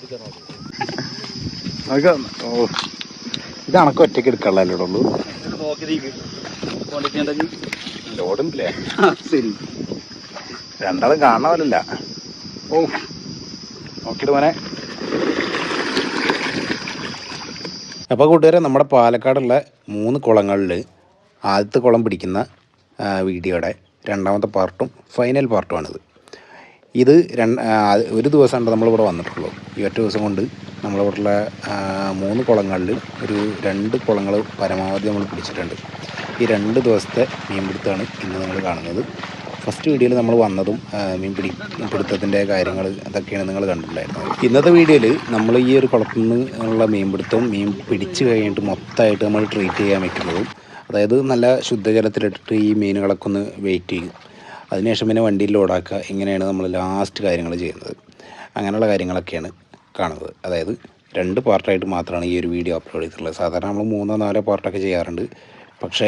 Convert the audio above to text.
ഇത് അണക്ക് ഒറ്റയ്ക്ക് എടുക്കാനുള്ളൂ ലോഡുണ്ടല്ലേ? ശരി, രണ്ടാളും കാണാമല്ല. ഓ നോക്കിയിട്ട് മോനെ. അപ്പോൾ കൂട്ടുകാരെ, നമ്മുടെ പാലക്കാടുള്ള 3 കുളങ്ങളിൽ ആദ്യത്തെ കുളം പിടിക്കുന്ന വീഡിയോയുടെ രണ്ടാമത്തെ പാർട്ടും ഫൈനൽ പാർട്ടുമാണിത്. ഇത് ഒരു ദിവസമാണ് നമ്മളിവിടെ വന്നിട്ടുള്ളൂ. ഈ ഒറ്റ ദിവസം കൊണ്ട് നമ്മളിവിടെയുള്ള 3 കുളങ്ങളിൽ ഒരു 2 കുളങ്ങൾ പരമാവധി നമ്മൾ പിടിച്ചിട്ടുണ്ട്. ഈ 2 ദിവസത്തെ മീൻപിടുത്തമാണ് ഇന്ന് നിങ്ങൾ കാണുന്നത്. ഫസ്റ്റ് വീഡിയോയിൽ നമ്മൾ വന്നതും പിടുത്തത്തിൻ്റെ കാര്യങ്ങൾ അതൊക്കെയാണ് നിങ്ങൾ കണ്ടിട്ടുണ്ടായിരുന്നത്. ഇന്നത്തെ വീഡിയോയിൽ നമ്മൾ ഈ ഒരു കുളത്തിൽ നിന്നുള്ള മീൻപിടുത്തവും മീൻ പിടിച്ച് കഴിഞ്ഞിട്ട് മൊത്തമായിട്ട് നമ്മൾ ട്രീറ്റ് ചെയ്യാൻ വെക്കുന്നതും, അതായത് നല്ല ശുദ്ധജലത്തിലിട്ടിട്ട് ഈ മീനുകളൊക്കെ ഒന്ന് വെയിറ്റ് ചെയ്യും. അതിനുശേഷം പിന്നെ വണ്ടിയിൽ ലോഡാക്കുക. ഇങ്ങനെയാണ് നമ്മൾ ലാസ്റ്റ് കാര്യങ്ങൾ ചെയ്യുന്നത്. അങ്ങനെയുള്ള കാര്യങ്ങളൊക്കെയാണ് കാണുന്നത്. അതായത് 2 പാർട്ടായിട്ട് മാത്രമാണ് ഈ ഒരു വീഡിയോ അപ്ലോഡ് ചെയ്തിട്ടുള്ളത്. സാധാരണ നമ്മൾ 3-4 പാർട്ടൊക്കെ ചെയ്യാറുണ്ട്. പക്ഷേ